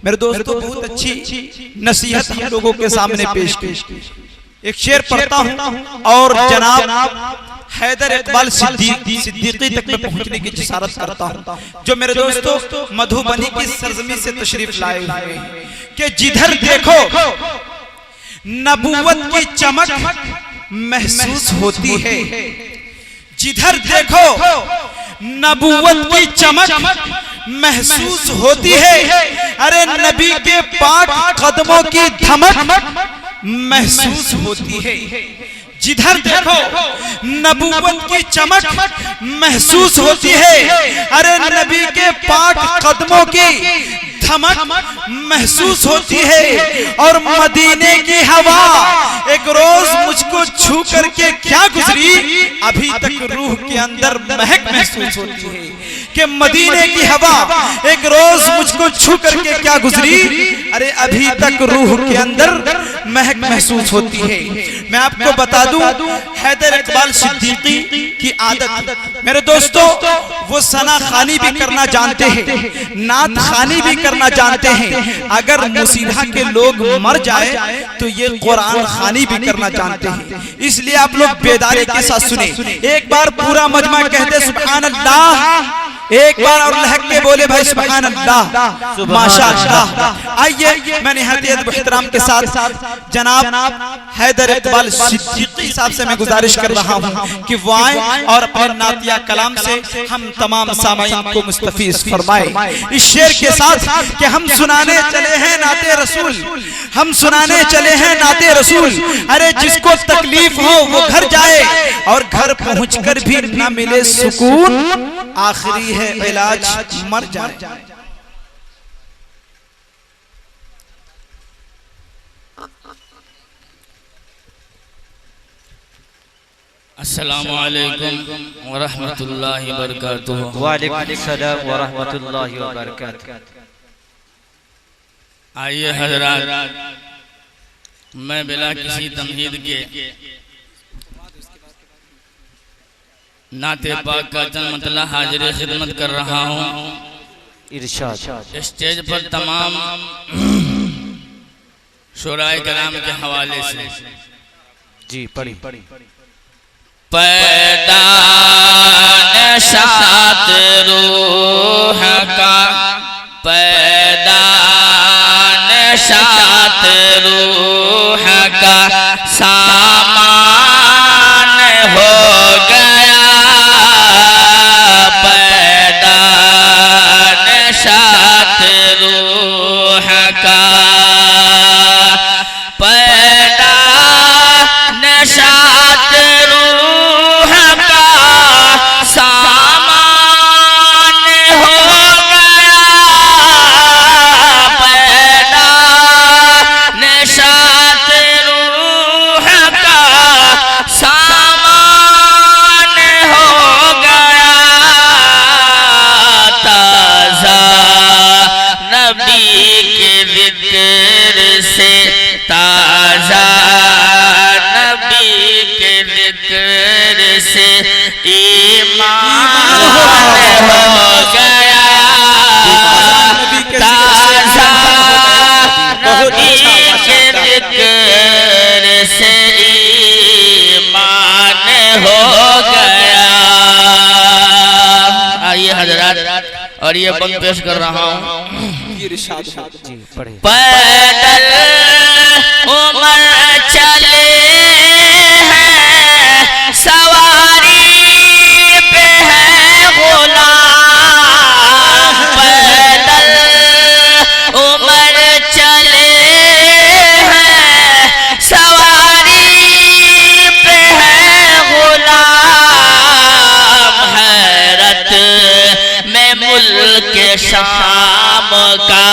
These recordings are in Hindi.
मेरे दोस्तों बहुत अच्छी नसीहत हम लोगों के सामने पेश की। एक शेर पढ़ता हूँ और जनाब हैदर इकबाल सिद्दीकी तक में पहुंचने की जिसारत करता हूँ, जो मेरे दोस्तों मधुबनी की सरजमी से तशरीफ लाए हुए कि जिधर देखो नबूवत की चमक महसूस होती है, जिधर देखो नबूवत की चमक महसूस होती है, अरे नबी के पाक कदमों की धमक महसूस होती है। जिधर देखो नबूवत की चमक महसूस होती है, अरे नबी के पाक कदमों की धमक महसूस होती है। और मदीने की हवा एक रोज मुझको छू करके क्या गुजरी, अभी तक रूह के अंदर महक महसूस होती है कि मदीने की हवा एक रोज मुझको छू करके क्या गुजरी, अरे अभी तक रूह के अंदर महक महसूस होती है। मैं आपको बता दूं, हैदर इकबाल सिद्दीकी की आदत, मेरे दोस्तों, वो सना खानी भी करना जानते हैं, नात खानी भी करना जानते हैं। अगर मुसीहा के लोग मर जाए तो ये कुरान खानी भी करना जानते हैं। इसलिए आप लोग बेदारी के साथ सुने। एक बार पूरा मजमा कहते सुभान अल्लाह, एक बार और लहक के बोले भाई सुभान अल्लाह, माशाअल्लाह। आइए मैं निहायत एहतराम के साथ जनाब हैदर इकबाल सिद्दीकी साहब से मैं गुजारिश कर रहा हूं कि वो आए और अपने नातिया कलाम से हम तमाम सामाईन को मुस्तफीज फरमाए इस शेर के साथ कि हम सुनाने चले हैं नाते रसूल, हम सुनाने चले हैं नाते रसूल। अरे जिसको तकलीफ हो वो घर जाए और घर पहुंचकर भी न मिले सुकून, आखिरी है इलाज मर जाए। अस्सलामु अलैकुम व रहमतुल्लाहि व बरकातुहू। व अलैकुम सलाम व रहमतुल्लाहि व बरकातुहू। आइए हजरात, मैं बिला किसी तमहीद के नाते पाक का चंद मतला हाजिर खिदमत कर रहा हूँ। इरशाद स्टेज पर तमाम शुराए कलाम के हवाले से जी पढ़ी। पैदा नशात रूह का, पैदा नशात रूह का सामान हो गया, पैदा नशात रूह का, पैदा नशात रूह का सामान हो गया, पैदा नशात रूह का सामान हो गया, ताज़ा नबी के जिक्र से, ताज़ा नबी के जिक्र से ईमान हो गया, ताज़ा नबी के जिक्र से ईमान हो गया। आइए हजरात, और ये बंद पेश कर रहा हूँ। जी पढ़े। पैदल उमर चले हैं, सवारी पे है गुलाम, पैदल उमर चले हैं, सवारी पे है गुलाम, हैरत में मुल्क शाम का,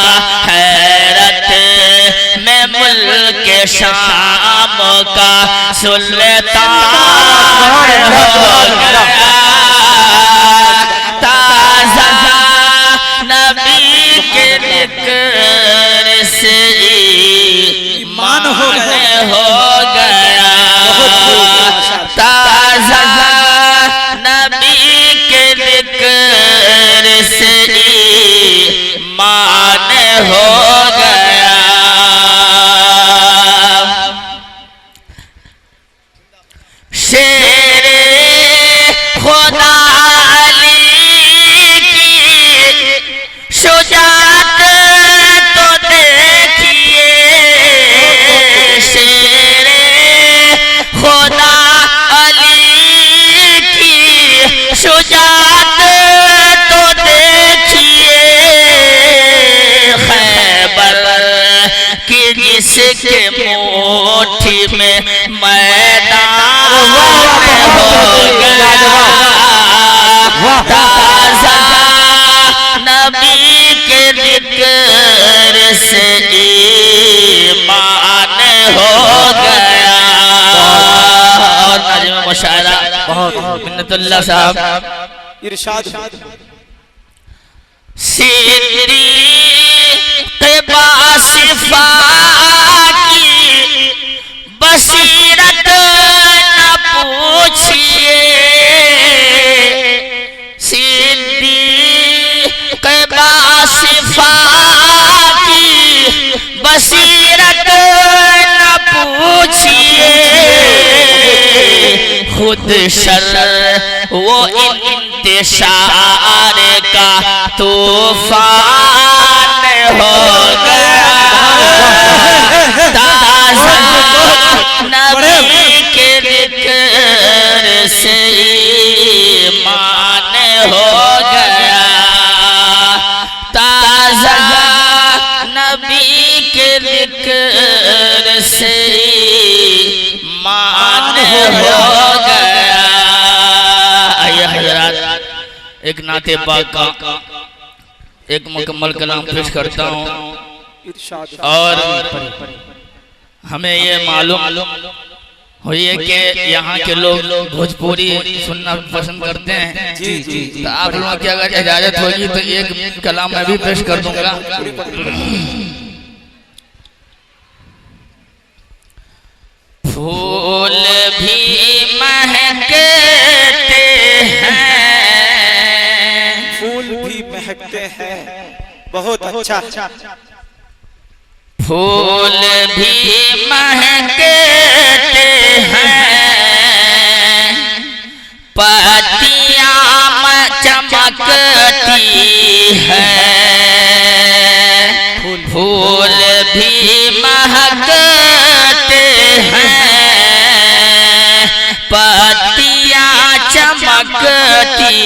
हैरत में मुल्क शाम का सुल्तान हो गया, ताज़ा नबी के जिक्र से ईमान हो गया, ताज़ा नबी के जिक्र से ईमान हो जिसके मुट्ठी में मैदान हो गया ताज़ा नबी के जिक्र से ईमान हो गया। और नाज़िम मुशायरा मिन्नतुल्लाह साहब इरशाद सिद्दीक़ बासिफ़ा की बसीरत न पूछिए सिद्दीक़ बासिफ़ा की बसीरत न पूछिए खुद शर वो इंतशार का तूफान हो गया ताज़ा नबी के जिक्र से ईमान हो गया ताज़ा नबी के जिक्र से ईमान हो गया। आइए हज़रात एक नाते पाक का एक मुकम्मल कलाम पेश करता हूँ और हमें ये मालूम हुई है कि यहाँ के लोग भोजपुरी सुनना पसंद करते हैं। तो आप लोगों की अगर इजाजत होगी तो एक कलाम मैं भी पेश कर दूंगा। फूल भी महकते हैं फूल भी महकते हैं बहुत अच्छा फूल भी महकते हैं पत्तियां चमकती हैं फूल भी महकते हैं पत्तियां चमकती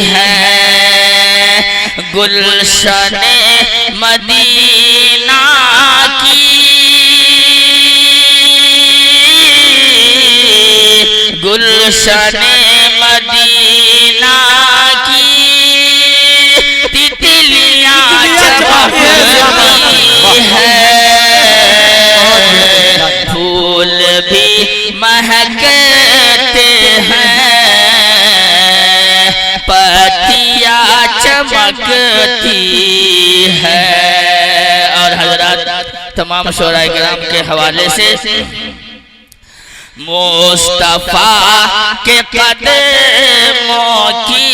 हैं गुलशन मदीना की गुलशन मदीना की तितलियां चमकती हैं फूल भी महकते हैं पत्तियां चमकती है। और हजरात तमाम शोराए किराम के हवाले से मुस्तफा के कदमों की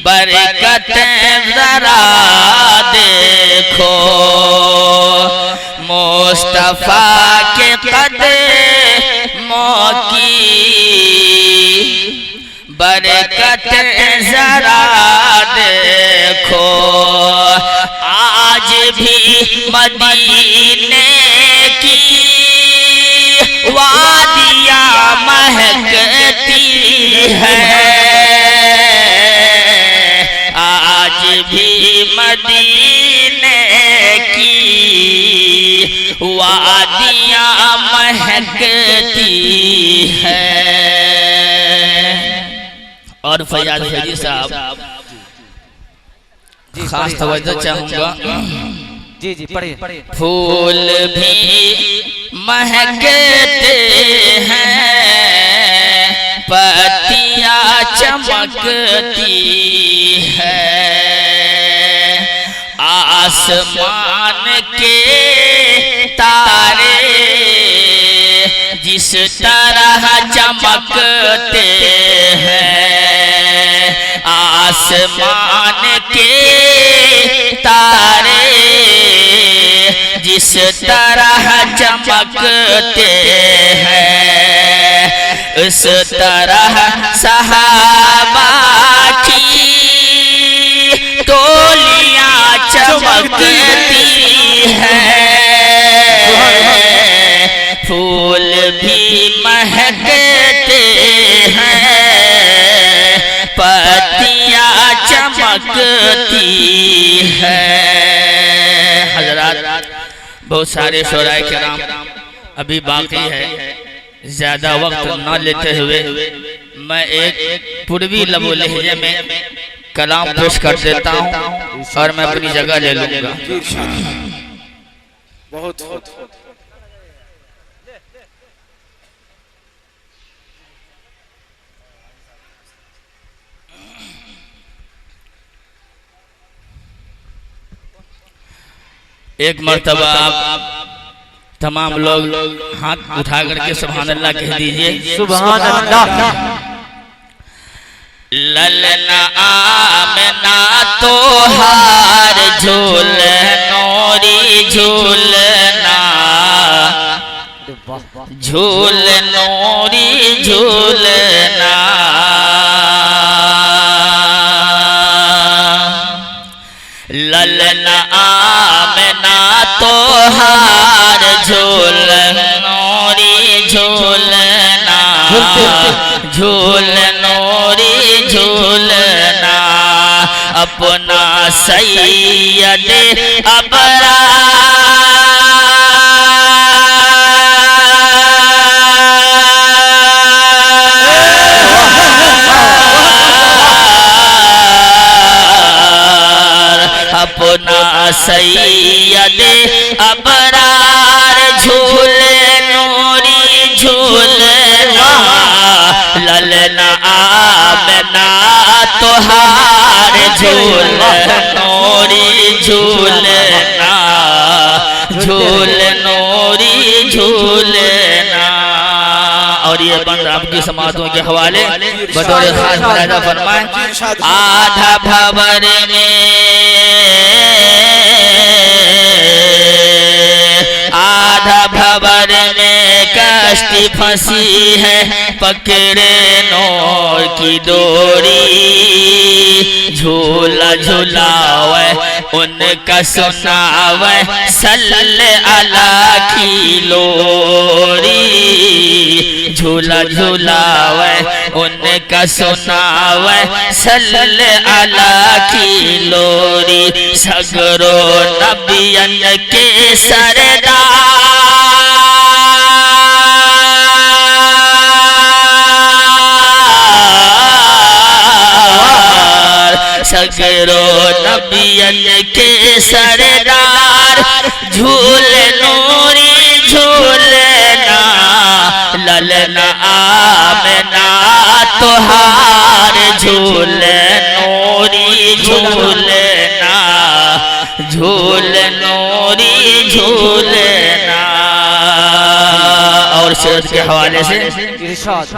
बरकत जरा देखो मुस्तफा के कदमों की बरकत जरा देखो आज भी मदीने की वादियाँ महकती है आज भी मदीने की वादियाँ महकती है। और फयाज फैजी साहब खास तवज्जो चाहूंगा जी जी पढ़िए फूल भी महकते हैं पत्तियां चमकती है आसमान के तारे जिस तरह चमकते हैं आसमान के तारे जिस तरह चमकते हैं उस तरह सहाबा की टोलियां चमकती हैं फूल भी महकते हैं पत्तियां चमकती हैं। हजरात बहुत सारे शोराए किराम अभी बाकी है। ज्यादा वक्त न लेते हुए मैं एक पूर्वी लबो लहजे में कलाम पेश कर देता हूँ और मैं अपनी जगह ले लूंगा। बहुत एक मर्तबा आप तमाम लोग हाथ उठा करके सुभान अल्लाह कह दीजिए। सुभान अल्लाह। ललना आमना तो हार झूल नोरी झूलना, झूल नोरी झूलना। ललना आमना तो हार झूल नोरी झूलना, झूल नोरी झूलना। अपना सैयद अबरा अपना सैयद अबरार झूले नूरी झूलना। ललना आमना तोहार झूल नूरी झूलना, झूल नूरी झूलना। और ये बंद आपकी समातों के हवाले बतौर खास मुलाहिजा फरमाएं। आधा भवर आधा भवर में कश्ती फंसी है, पकड़े नौर की डोरी। झूला झुलावे उनका सुनावे सल्ले अला की लोरी। झूला झुलावे उनका सुनावे सल्ले अला की लोरी। सगरो नबियन के सरदार सगरो नबियन के सरदार झूल नूरी झूलना। ललना आमना तोहार झूल नूरी झूलना, झूल नूरी झूलना। और शेर के हवाले से इरशाद।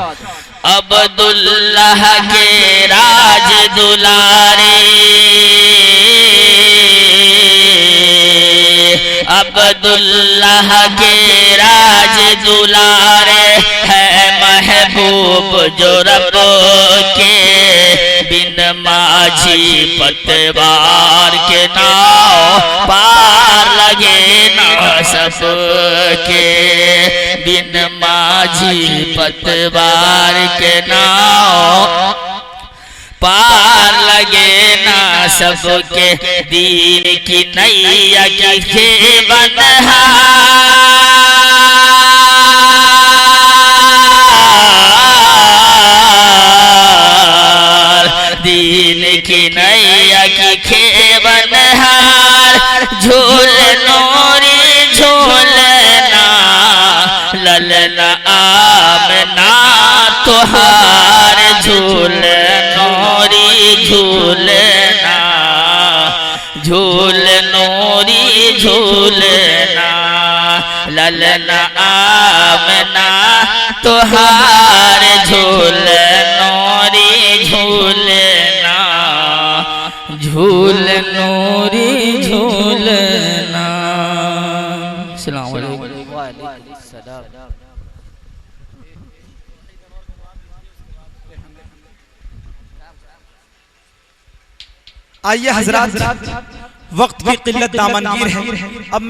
अब्दुल्लाह के राज दुलारे, अब्दुल्लाह के राज दुलारे है महबूब जो रब के। बिन माझी पतवार के नाव पार लगे ना सबके। बिन माझी पतवार के नाव पार लगे ना सबके। दीन की नैया की बनहा दीन की नैया की खेबनहार। झूल नूरी झूलना। ललना आमना तोहार झूल नूरी झूलना, झूल नूरी झूलना। ललना आमना तोहार झूल नूरी झूलना, झूल नूरी झूलना। अस्सलाम वालेकुम। वालेकुम सलाम। आइए हजरात, वक्त की किल्लत दामनगीर है। अब मैं